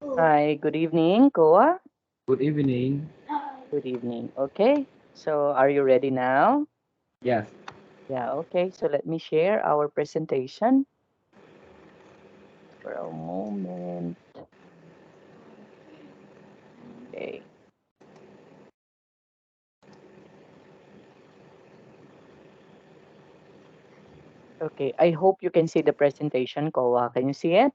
Hi, good evening, Khoa. Good evening. Good evening. Okay, so are you ready now? Yes. Yeah, okay, so let me share our presentation for a moment. Okay, okay, I hope you can see the presentation, Khoa. Can you see it?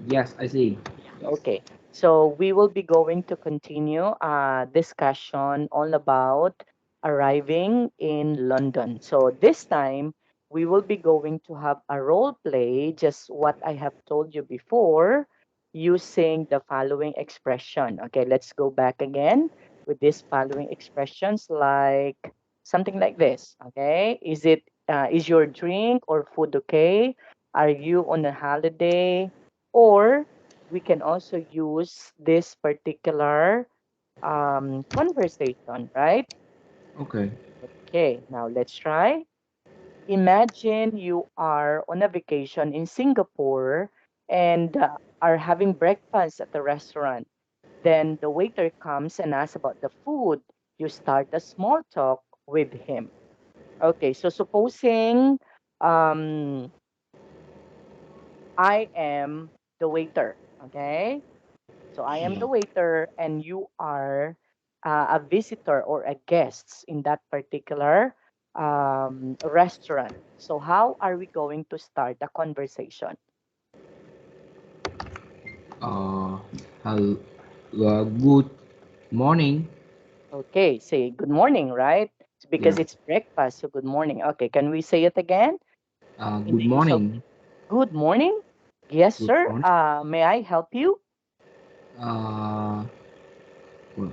Yes, I see. Okay, so we will be going to continue a discussion all about arriving in London. So this time we will be going to have a role play, just what I have told you before, using the following expression. Okay, let's go back again with these following expressions, like something like this. Okay, is your drink or food okay? Are you on a holiday? Or we can also use this particular conversation, right? Okay. Okay, now let's try. Imagine you are on a vacation in Singapore and are having breakfast at the restaurant. Then the waiter comes and asks about the food. You start a small talk with him. Okay, so supposing um, I am the waiter, okay? So I am the waiter, and you are a visitor or a guest in that particular restaurant. So how are we going to start a conversation? Uh, hel- good morning. Okay, say good morning, right? It's because Yeah. it's breakfast, so good morning. Okay, can we say it again in Good the use of morning. good morning? Yes, Good sir. morning. May I help you? Uh, well,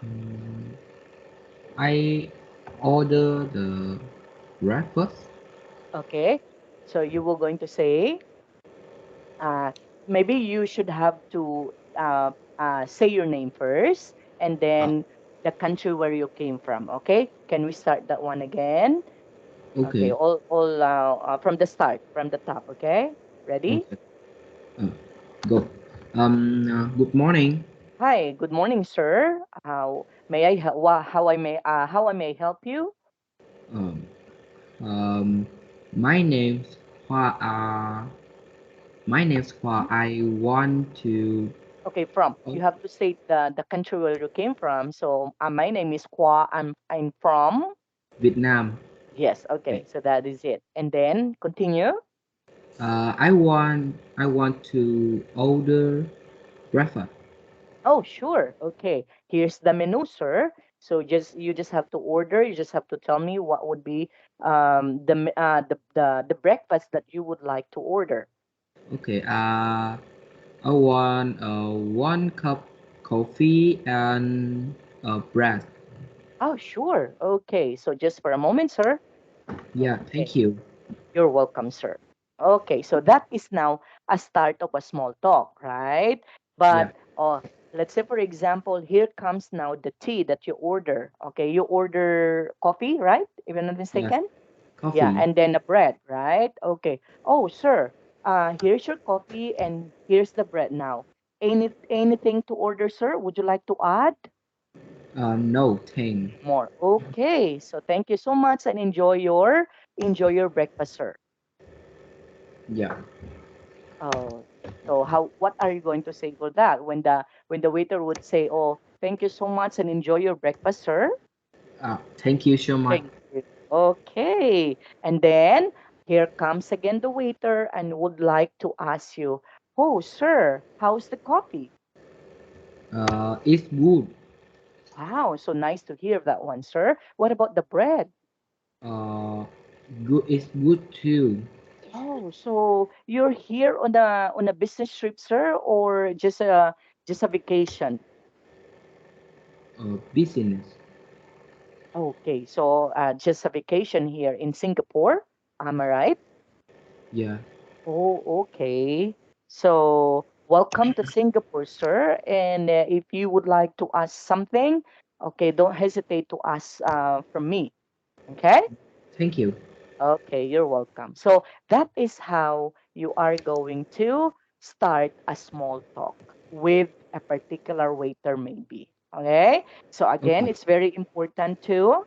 um, I order the breakfast. Okay, so you were going to say uh, maybe you should have to say your name first and Uh, then the country where you came from. Okay, can we start that one again? Okay, okay. all from the start, from the top. Okay, ready? Okay. Uh, go. Good morning. Hi, good morning, sir. How may I how I may help you? Um, um, my name's Khoa. My name's Khoa. Mhm. I want to. Okay, from you have to state the country where you came from. So my name is Khoa. I'm from. Vietnam. Yes. Okay. Okay, so that is it. And then continue. I want to order breakfast. Oh, sure. Okay. Here's the menu, sir. So you just have to order. You just have to tell me what would be the breakfast that you would like to order. Okay. I want one cup coffee and bread. Oh, sure. Okay. So just for a moment, sir. Yeah. Okay. Thank you. You're welcome, sir. Okay. So that is now a start of a small talk, right? Yeah. But let's say, for example, here comes now the tea that you order. Okay. You order coffee, right? If I'm not Yes. mistaken. Yeah, Coffee. and then the bread, right? Okay. Oh, sir, here's your coffee and here's the bread now. Anything to order, sir? Would you like to add No thing. more? Okay. So thank you so much and enjoy your breakfast, sir. Yeah. Oh, so what are you going to say for that when the waiter would say, "Oh, thank you so much and enjoy your breakfast, sir." Thank you so much. Thank you. Okay. And then here comes again the waiter and would like to ask you, "Oh, sir, how's the coffee?" It's good. Wow, so nice to hear that one, sir. What about the bread? Uh, good. It's good too. Oh, so you're here on a business trip, sir, or just a vacation? Business. Okay, so just a vacation here in Singapore. Am I right? Yeah. Oh, okay. So, welcome to Singapore, sir. And if you would like to ask something, okay, don't hesitate to ask from me. Okay? Thank you. Okay, you're welcome. So that is how you are going to start a small talk with a particular waiter, maybe. Okay. So again, Okay. it's very important to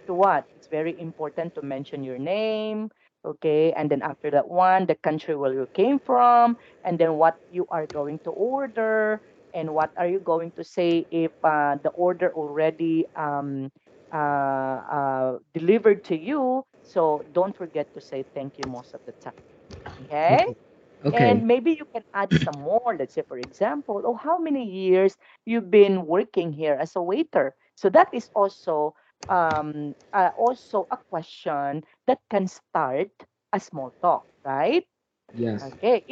what? It's very important to mention your name, okay? And then after that one, the country where you came from, and then what you are going to order, and what are you going to say if the order already delivered to you. So don't forget to say thank you most of the time, okay? Okay. Okay. And maybe you can add some more. Let's say, for example, oh, how many years you've been working here as a waiter? So that is also a question that can start a small talk, right? Yes. Okay.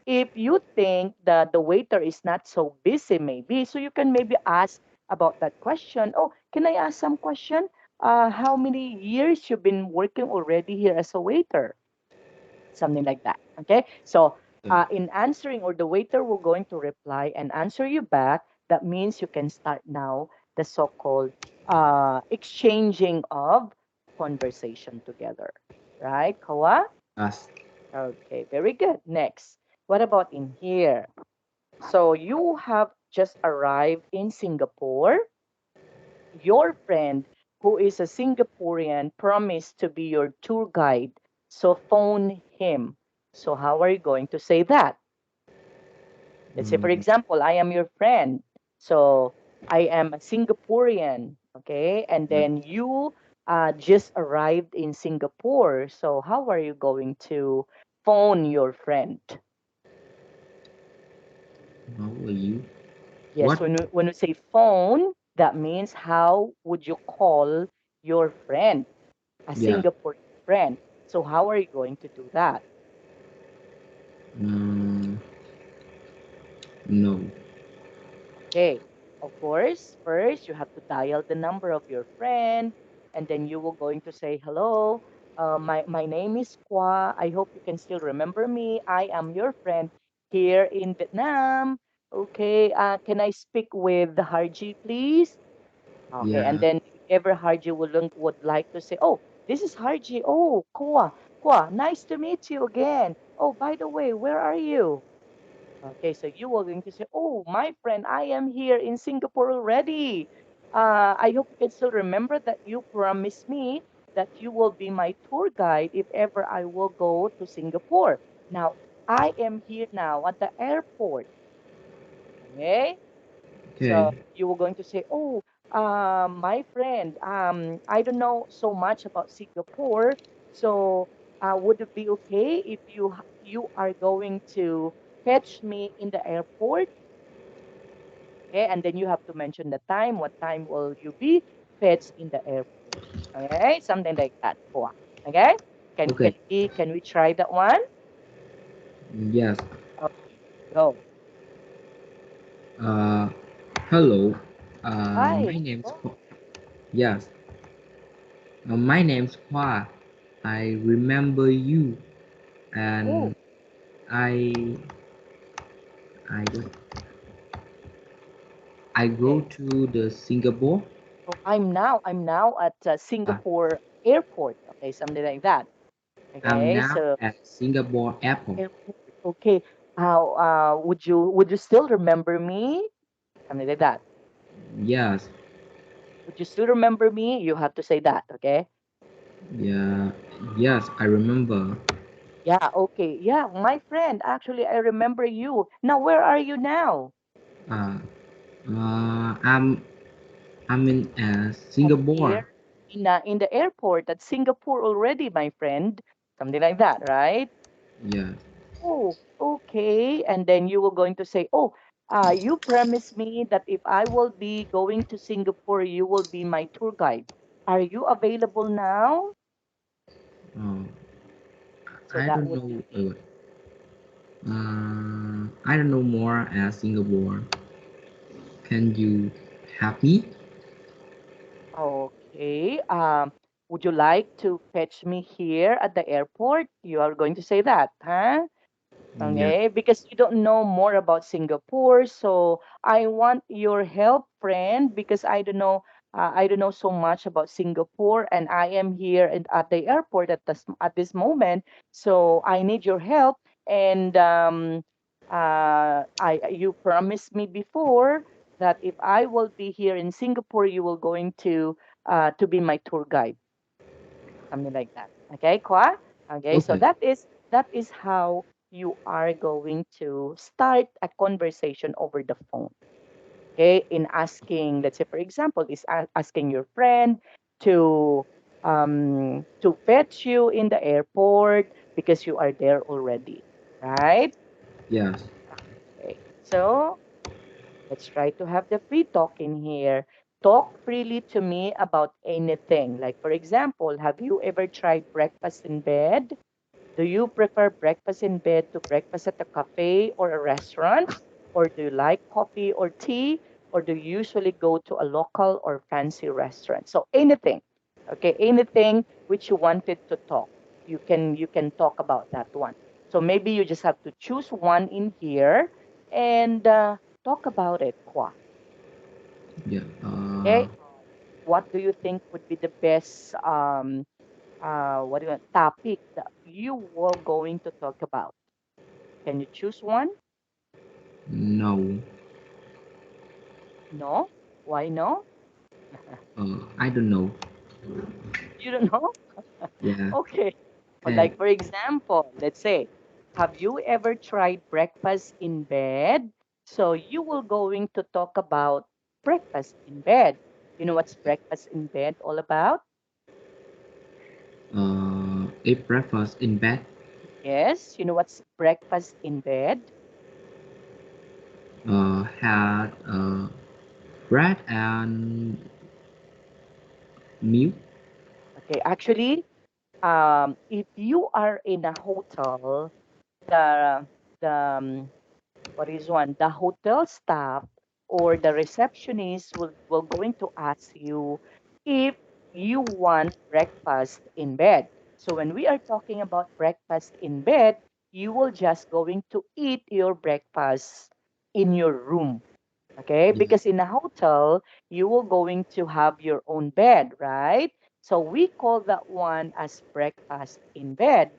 If you think that the waiter is not so busy, maybe so you can maybe ask about that question. Oh, can I ask some question? How many years you've been working already here as a waiter? Something like that. Okay. So Okay. in answering, or the waiter will going to reply and answer you back, that means you can start now the so-called exchanging of conversation together. Right, Kawa? Yes. Okay, very good. Next. What about in here? So you have just arrived in Singapore. Your friend, who is a Singaporean, promised to be your tour guide. So phone him. So how are you going to say that? Let's say, for Um, example, I am your friend. So I am a Singaporean, okay? And yeah. then you just arrived in Singapore. So how are you going to phone your friend? How are you? Yes, What? when you say phone, that means how would you call your friend, a Yeah. Singaporean friend? So how are you going to do that? Um, no. Okay, of course, first you have to dial the number of your friend, and then you will going to say, "Hello, my name is Khoa. I hope you can still remember me. I am your friend here in Vietnam. Okay, can I speak with the Hargie, please?" Okay, and Yeah. then if ever Harji would like to say, "Oh, this is Harji. Oh, Khoa, nice to meet you again. Oh, by the way, where are you?" Okay, so you are going to say, "Oh, my friend, I am here in Singapore already. I hope you can still remember that you promised me that you will be my tour guide if ever I will go to Singapore. Now, I am here now at the airport. Okay, so Okay. you were going to say, "Oh, my friend, I don't know so much about Singapore. So, would it be okay if you are going to fetch me in the airport?" Okay, and then you have to mention the time. What time will you be fetched in the airport? Okay, something like that. Cool. Okay, can can Okay. we can we try that one? Yes. Okay, go. Uh, hello. Hi. My name's Oh, Yes. My name's Khoa. I remember you, oh, and I I I go okay. to the Singapore. Oh, I'm now at Uh, Singapore airport. Okay, something like that. I'm Okay, now so at Singapore Airport. airport. Okay, how would you still remember me? Something like that. Yes. Would you still remember me? You have to say that. Okay. Yeah. Yes, I remember. Yeah. Okay. Yeah, my friend. Actually, I remember you. Now, where are you now? Uh, I'm in I'm here Singapore. in the airport at Singapore already, my friend. Something like that, right? Yes. Oh, okay. And then you were going to say, "Oh, you promised me that if I will be going to Singapore, you will be my tour guide. Are you available now?" Uh, So I that don't would know. be I don't know more as Singapore. Can you help me? okay. Would you like to fetch me here at the airport? You are going to say that, huh? Yes. Okay, because you don't know more about Singapore, so I want your help, friend, because I don't know I don't know so much about Singapore, and I am here at the airport at this moment. So I need your help. And you promised me before that if I will be here in Singapore, you will going to be my tour guide, something like that. Okay, Kwa? Okay, so Okay. that is how you are going to start a conversation over the phone. Okay, in asking, let's say for example, is asking your friend to fetch you in the airport because you are there already, right? Yes. Okay, so let's try to have the free talk in here. Talk freely to me about anything. Like, for example, have you ever tried breakfast in bed? Do you prefer breakfast in bed to breakfast at a cafe or a restaurant? Or do you like coffee or tea? Or do you usually go to a local or fancy restaurant? So anything, okay, anything which you wanted to talk, you can talk about that one. So maybe you just have to choose one in here and talk about it, Kwa. Yeah. Okay, what do you think would be the best what do you want, topic that you were going to talk about? Can you choose one? No. No? Why no? I don't know. You don't know? Yeah. Okay. Well, And like for example, let's say, have you ever tried breakfast in bed? So you will going to talk about breakfast in bed. You know what's breakfast in bed all about? eat breakfast in bed. Yes, you know what's breakfast in bed? Had bread and milk. Okay, actually, if you are in a hotel, the the what is one, the hotel staff or the receptionist will going to ask you if you want breakfast in bed. So when we are talking about breakfast in bed, you will just going to eat your breakfast in your room. Okay, Yeah. because in a hotel you will going to have your own bed, right? So we call that one as breakfast in bed.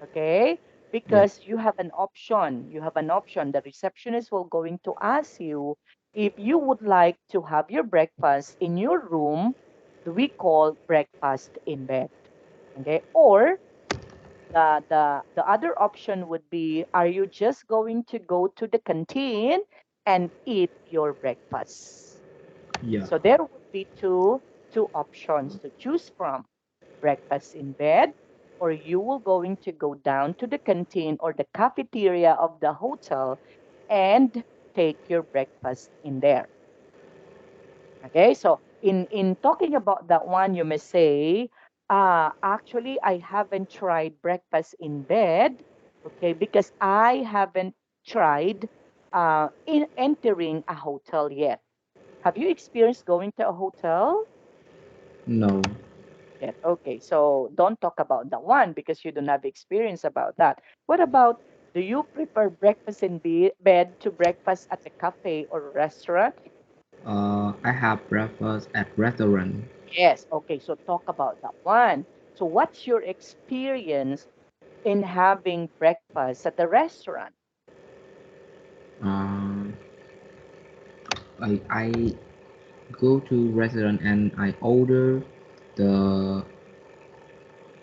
Okay, Yeah. because you have an option. The receptionist will going to ask you if you would like to have your breakfast in your room, we call breakfast in bed. Okay, or the other option would be, are you just going to go to the canteen and eat your breakfast? Yeah. So there would be two options to choose from: breakfast in bed, or you will going to go down to the canteen or the cafeteria of the hotel and take your breakfast in there. Okay, so in talking about that one, you may say, actually, I haven't tried breakfast in bed, okay, because I haven't tried in entering a hotel yet. Have you experienced going to a hotel? No. Yet. Okay, so don't talk about that one because you don't have experience about that. What about, do you prefer breakfast in bed to breakfast at a cafe or restaurant? I have breakfast at restaurant. Yes. Okay, so talk about that one. So what's your experience in having breakfast at a restaurant? Uh, I go to restaurant and I order the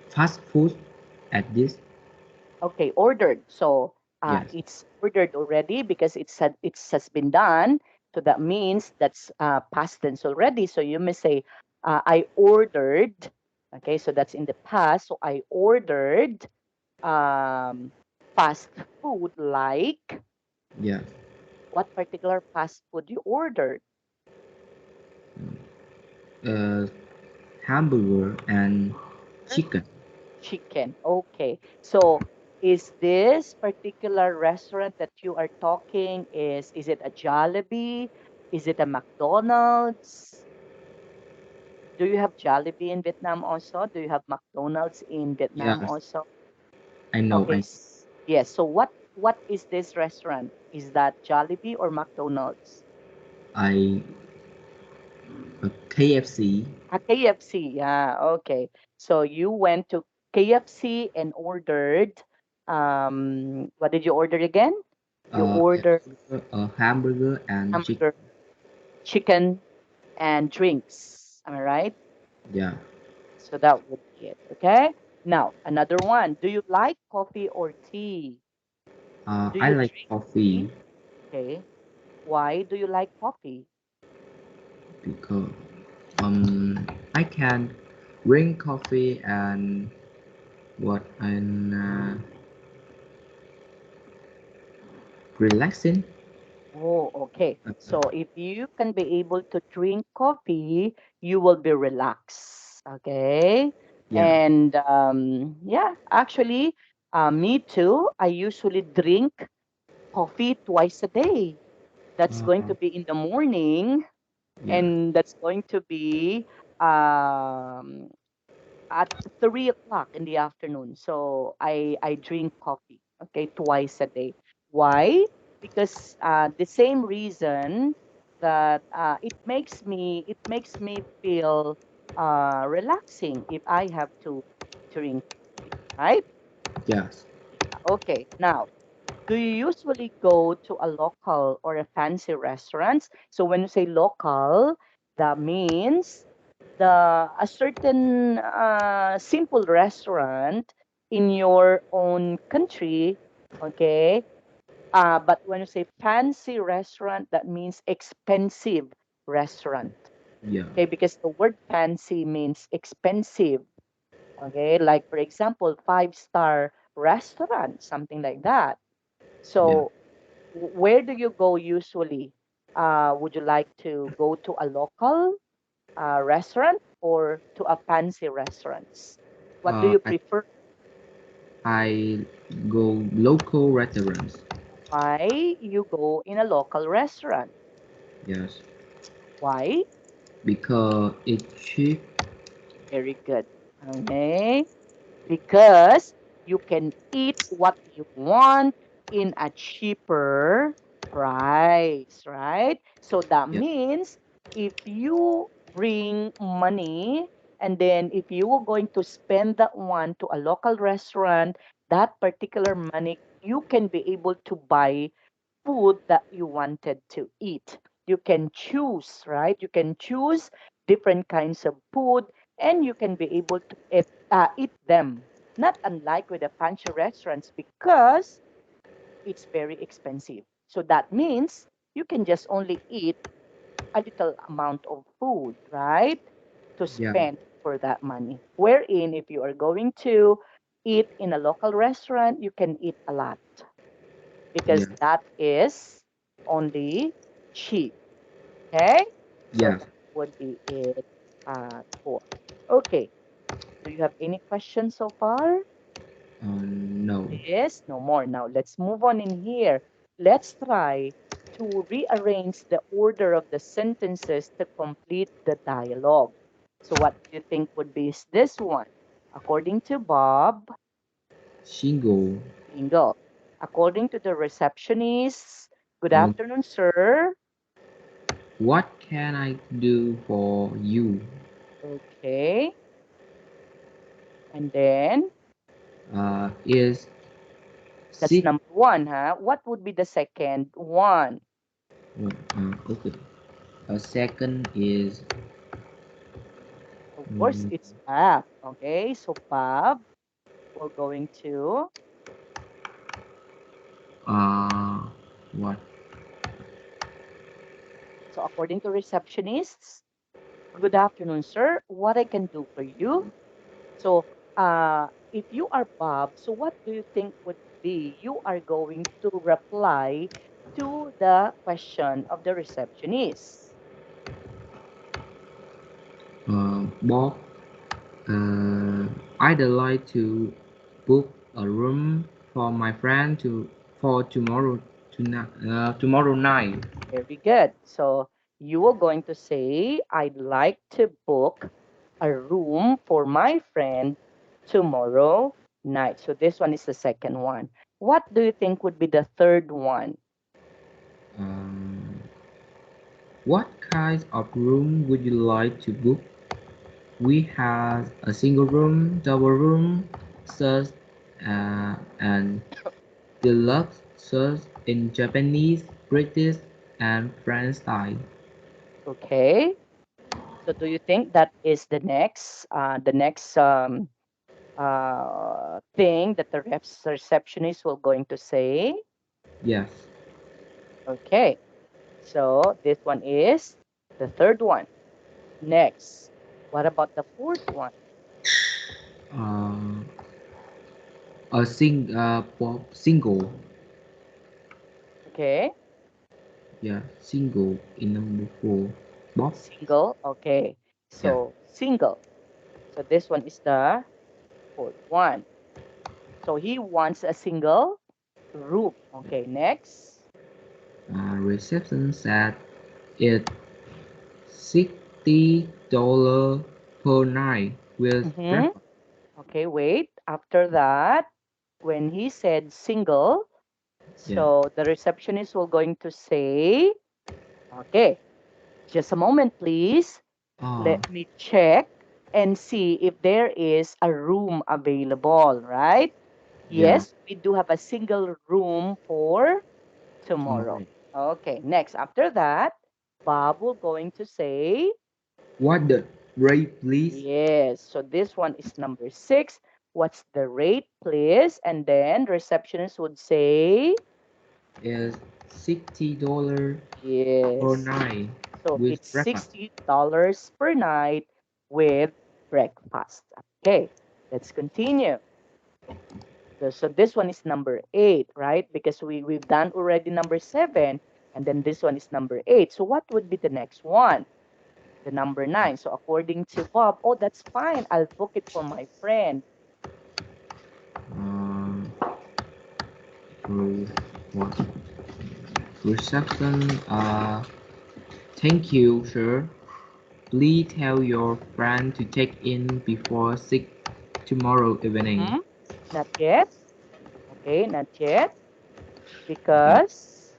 fast food at this. Okay, ordered. So Yes. it's ordered already because it's has been done. So that means that's past tense already. So you may say, I ordered. Okay, so that's in the past. So I ordered um, fast food. Like, Yeah. what particular fast food you ordered? Uh, hamburger and chicken. Chicken. Okay. So is this particular restaurant that you are talking, is it a Jollibee? Is it a McDonald's? Do you have Jollibee in Vietnam also? Do you have McDonald's in Vietnam Yes. also? I know. Okay. Yes. So what is this restaurant? Is that Jollibee or McDonald's? I KFC. A KFC. Yeah, okay. So you went to KFC and ordered, what did you order again? You ordered A hamburger and chicken. hamburger, chicken, and drinks. Am I right? Yeah. So that would be it. Okay. Now, another one. Do you like coffee or tea? Do I you like drink coffee tea? Okay. Why do you like coffee? because I can drink coffee and what and relaxing. Oh, okay. Uh, So if you can be able to drink coffee, you will be relaxed. Okay. yeah. And yeah, actually, me too. I usually drink coffee twice a day. That's going Uh, to be in the morning, yeah. and that's going to be um, at 3 o'clock in the afternoon. So I drink coffee, okay, twice a day. Why? Because the same reason that it makes me feel relaxing if I have to drink coffee, right? Yes. Yeah. Okay. Now, do you usually go to a local or a fancy restaurant? So when you say local, that means a certain simple restaurant in your own country, okay? But when you say fancy restaurant, that means expensive restaurant, Yeah. okay? Because the word fancy means expensive, okay? Like for example, five-star restaurant, something like that. Yeah. So where do you go usually? Would you like to go to a local restaurant or to a fancy restaurants? What do Uh, you I prefer? I go local restaurants. Why you go in a local restaurant? Yes. Why? Because it's cheap. Very good. Okay. Because you can eat what you want in a cheaper price, right? So that Yeah. means if you bring money and then if you were going to spend that one to a local restaurant, that particular money you can be able to buy food that you wanted to eat. You can choose, right? You can choose different kinds of food and you can be able to eat them. Not unlike with the fancy restaurants because it's very expensive. So that means you can just only eat a little amount of food, right? To Yeah. spend for that money. Wherein, if you are going to eat in a local restaurant, you can eat a lot because Yeah. that is only cheap. Okay? So Yeah. that would be it for. Okay. Do you have any questions so far? No. Yes, no more. Now let's move on in here. Let's try to rearrange the order of the sentences to complete the dialogue. So what do you think would be this one? According to Bob, Shingle. bingo. According to the receptionist, good Uh, afternoon, sir. what can I do for you? Okay. And then Is that's sit. number one, huh? What would be the second one? Okay. A second is Of course, mm, it's Bob. Okay, so Bob, we're going to. uh what? So according to receptionists, good afternoon, sir. What I can do for you? So if you are Bob, so what do you think would be you are going to reply to the question of the receptionist? Bob. I'd like to book a room for my friend to for tomorrow tonight. Tomorrow night. Very good. So you are going to say, I'd like to book a room for my friend tomorrow night. So this one is the second one. What do you think would be the third one? Um, what kinds of room would you like to book? We have a single room, double room, search, and deluxe search in Japanese, British, and French style. Okay. So do you think that is the next thing that the receptionist will going to say? Yes. Okay. So this one is the third one. Next. What about the fourth one? Uh, single. Okay. Yeah, single in number four. Bob. Single. Okay. Yeah. So single. So this one is the fourth one. So he wants a single room. Okay. Next. Reception said it $60 per night with Mm-hmm. breakfast. Okay. Wait. After that, when he said single, Yeah. so the receptionist will going to say, okay, just a moment, please. Ah, Let me check and see if there is a room available, right? yeah. Yes, we do have a single room for All tomorrow. right. Okay, next. After that, Bob will going to say, What the rate, please? yes. So this one is number six. What's the rate, please? And then receptionist would say, Is $60 per yes. night So with it's breakfast. $60 per night with breakfast. Okay, let's continue. So this one is number eight, right? Because we've done already number seven, and then this one is number eight. So what would be the next one? The number nine. So according to Bob, oh, that's fine. I'll book it for my friend. Uh, re- what? Reception. Thank you, sir. Please tell your friend to check in before 6 tomorrow evening. Mm-hmm. Not yet. Okay, not yet. Yeah. Because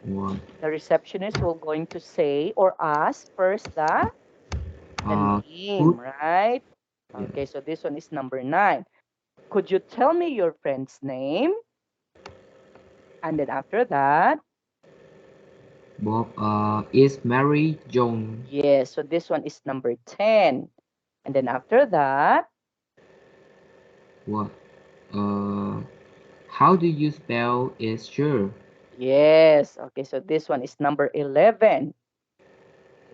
What? the receptionist will going to say or ask first the Good. name, right? Yeah. Okay, so this one is number nine. Could you tell me your friend's name? And then after that, Bob. Is Mary Jones. yes, so this one is number 10. And then after that, What? Uh, how do you spell is sure? yes, okay, so this one is number 11.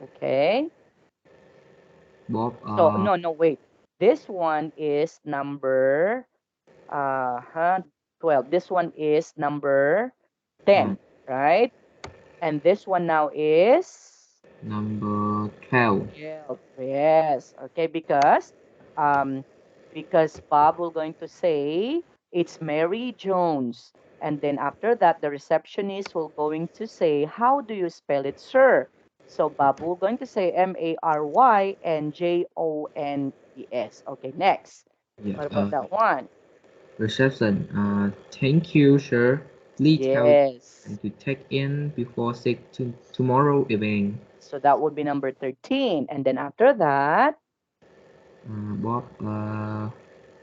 Okay, Bob. so no, no, wait. This one is number 12. This one is number Uh, 10, right? And this one now is number 12. 12. Yes. Okay, um because Bob will going to say it's Mary Jones. And then after that, the receptionist will going to say, how do you spell it, sir? So Bob will going to say Maryjones. Okay, next. Yeah. What about that one? Reception. Thank you, sir. Please tell Yes. and to check in before 6 tomorrow evening. So that would be number 13. And then after that, Bob.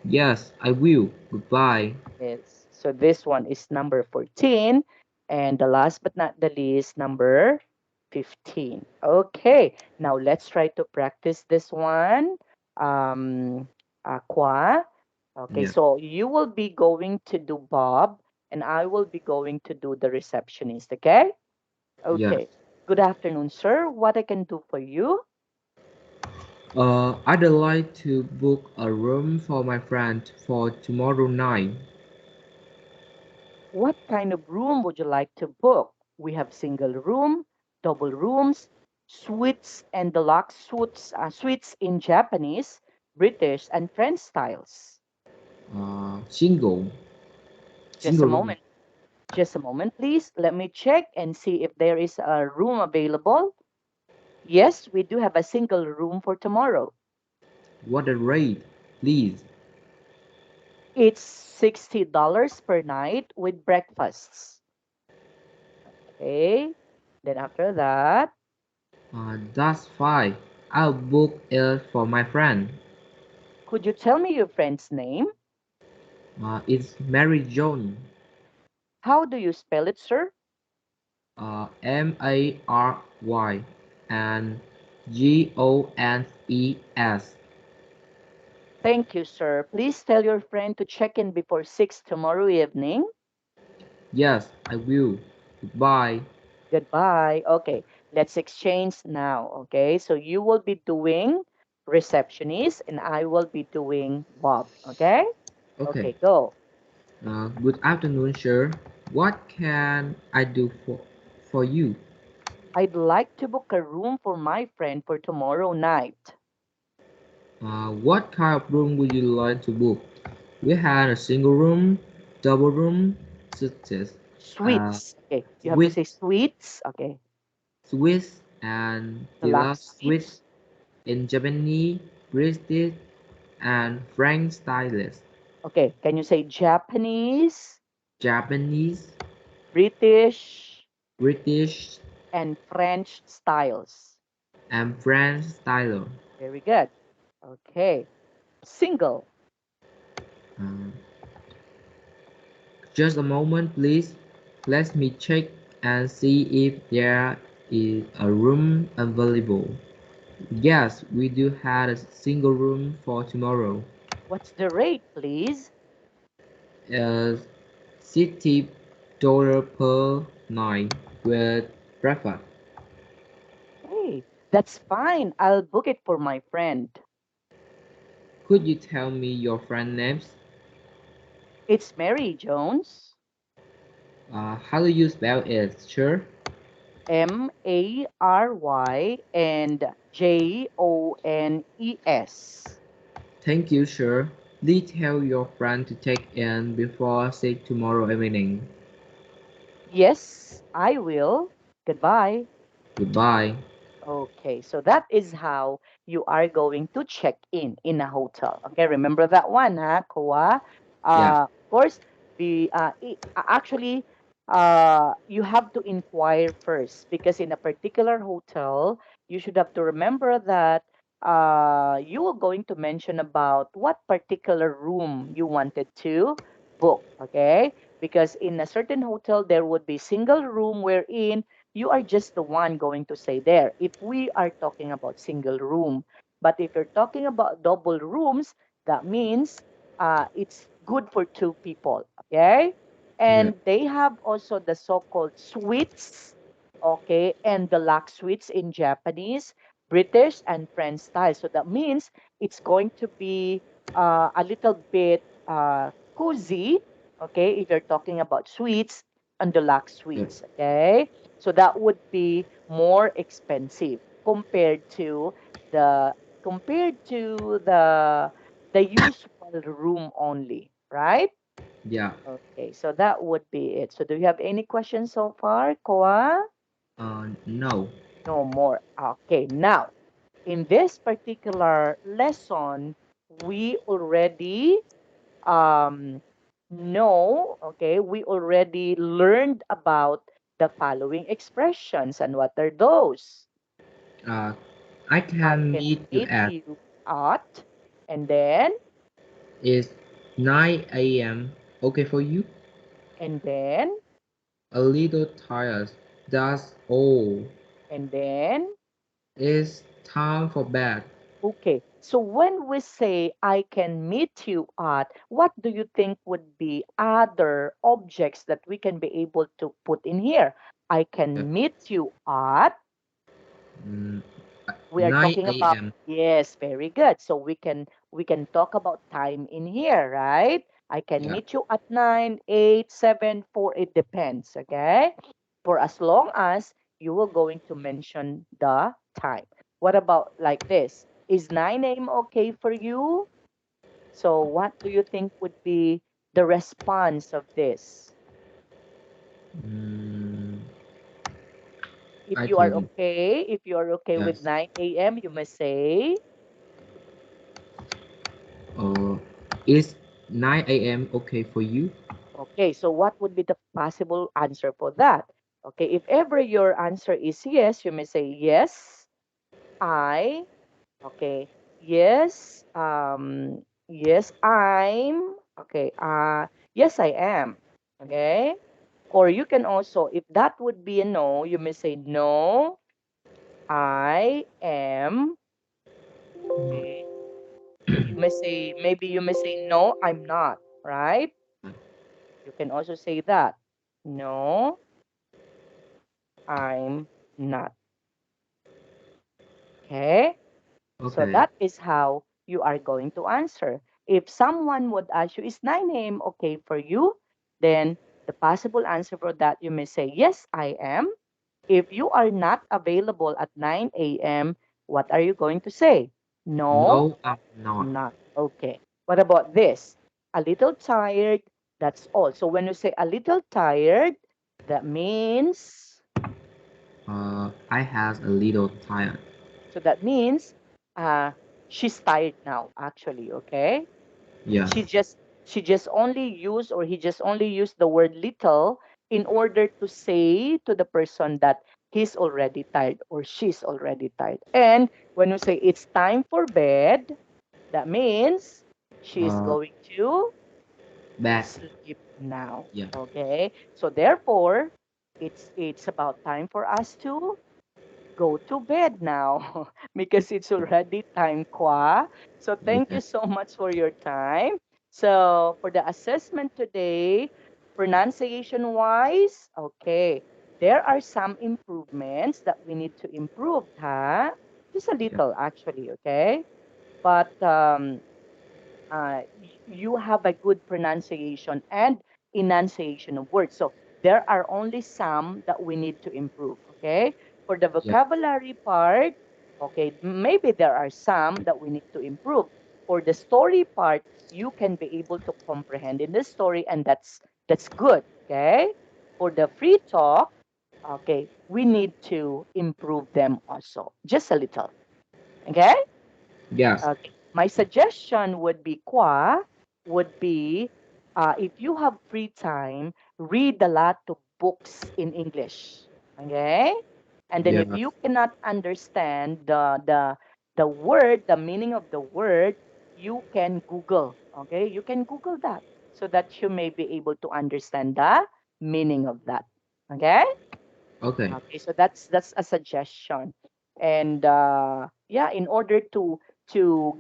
Yes, I will. Goodbye. yes. So this one is number 14. And the last but not the least, number 15. Okay. Now let's try to practice this one. Khoa. Okay. Yeah. So you will be going to do Bob, and I will be going to do the receptionist. Okay. Yes. Okay. Good afternoon, sir. What I can do for you? I'd like to book a room for my friend for tomorrow night. What kind of room would you like to book? We have single room, double rooms, suites and deluxe suites in Japanese, British, and French styles. Single. Just a Single room. moment. Just a moment, please. Let me check and see if there is a room available. Yes, we do have a single room for tomorrow. What a rate, please. It's $60 per night with breakfasts. Okay. Then after that, That's fine. I'll book it for my friend. could you tell me your friend's name? It's Mary Joan. How do you spell it, sir? Mary and Gones. Thank you, sir. Please tell your friend to check in before 6 tomorrow evening. Yes, I will. Goodbye. Goodbye. Okay, let's exchange now. Okay, so you will be doing receptionist and I will be doing Bob. Okay? Okay. Okay, go. Good afternoon, sir. What can I do for you? I'd like to book a room for my friend for tomorrow night. What kind of room would you like to book? We had a single room, double room, suites, uh, Suites. Okay, you have to suite, say suites. Okay, Swiss, and deluxe deluxe suite suites. in Japanese, British, and French styles. Okay, can you say Japanese, Japanese, British, British, and French styles? and French style. Very good. Okay, single. Uh, just a moment, please. Let me check and see if there is a room available. Yes, we do have a single room for tomorrow. What's the rate, please? Uh, $60 per night with breakfast. Hey, that's fine. I'll book it for my friend. Could you tell me your friend names? It's Mary Jones. How do you spell it, sure? Mary and Jones. Thank you, sir. Please tell your friend to check in before 6 tomorrow evening. Yes, I will. Goodbye. Goodbye. Okay, so that is how you are going to check in a hotel. Okay, remember that one, huh, Koa? Yeah, Of course, actually, you have to inquire first because in a particular hotel, you should have to remember that you were going to mention about what particular room you wanted to book. Okay, because in a certain hotel there would be single room wherein you are just the one going to say there if we are talking about single room. But if you're talking about double rooms, that means it's good for two people. Okay. yeah, And they have also the so-called suites, okay, and deluxe suites in Japanese, British, and French style. So that means it's going to be a little bit cozy, okay, if you're talking about suites and deluxe yeah, suites, okay. So that would be more expensive the compared to the usual room only, right? yeah. Okay, so that would be it. So do you have any questions so far, Koa? No. No more. Okay, now in this particular lesson, we already um know, okay, we already learned about the following expressions. And what are those? Uh, I I can can meet you meet at you at, and then, is 9 a.m. Okay for you? and then, A little tired. That's all. and then. It's time for bed. Okay. So when we say I can meet you at, what do you think would be other objects that we can be able to put in here? I Yeah. can meet you at. Mm, We are talking 9 about, a.m. yes, very good. So we can talk about time in here, right? I can Yeah, meet you at 9, 8, 7, 4. It depends, okay? For as long as you were going to mention the time. What about like this? Is 9 a.m. okay for you? So what do you think would be the response of this? mm, If I you are think okay, if you are okay with yes. 9 a.m., you must say, Uh, is 9 a.m. okay for you? okay, so what would be the possible answer for that? Okay, if ever your answer is yes, you may say yes, I. Okay, yes, yes, I'm. Okay, yes, I am. Okay, or you can also, if that would be a no, you may say no, I am. Okay, you may say, maybe you may say no, I'm not, right? You can also say that. No, I'm not. Okay? So Okay. that is how you are going to answer. If someone would ask you, is 9 a.m. okay for you? Then the possible answer for that, you may say, yes, I am. If you are not available at 9 a.m., what are you going to say? No, No, I'm not. not. Okay. What about this? A little tired. That's all. So when you say a little tired, that means, I has a little tired. so that means uh, she's tired now, actually. Okay. Yeah. She just only used, or he just only used the word little in order to say to the person that he's already tired or she's already tired. And when you say it's time for bed, that means she's Uh, going to back. sleep now. Yeah. Okay? So therefore, it's about time for us to go to bed now because it's already time, Kwa. So thank Yeah. you so much for your time. So for the assessment today, pronunciation wise, okay, there are some improvements that we need to improve, huh? Just a Yeah. little actually, okay? But you have a good pronunciation and enunciation of words. So there are only some that we need to improve. Okay. For the Yeah. vocabulary part, okay, maybe there are some that we need to improve. For the story part, you can be able to comprehend in the story, and that's good. Okay. For the free talk, okay, we need to improve them also, just a little. Okay. Yes. Okay. My suggestion would be, Kwa, would be if you have free time, read a lot of books in English. Okay? And then if Yeah. you cannot understand the word, the meaning of the word, you can Google. Okay? You can Google that so that you may be able to understand the meaning of that. Okay? Okay. Okay, so that's a suggestion. And yeah, in order to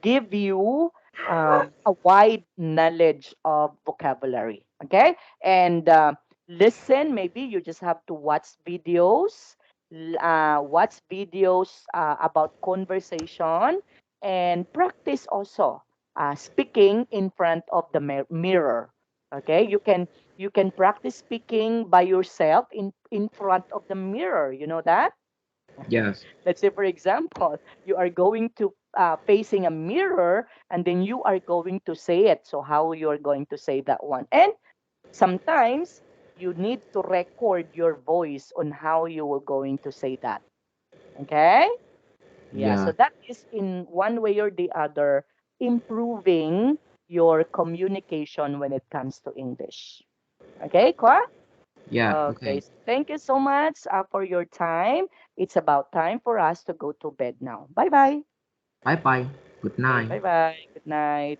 give you a wide knowledge of vocabulary. Okay, and listen. Maybe you just have to watch videos about conversation, and practice also speaking in front of the mirror. Okay, you can practice speaking by yourself in front of the mirror, you know that. Yes. Let's say, for example, you are going to facing a mirror, and then you are going to say it. So how you're going to say that one? And sometimes you need to record your voice on how you were going to say that. Okay. Yeah, so Yeah. that is in one way or the other improving your communication when it comes to English. Okay, Kwa? Yeah. Okay, Okay. so thank you so much for your time. It's about time for us to go to bed now. Bye bye. Bye bye. Good Okay, night. bye bye. Good night.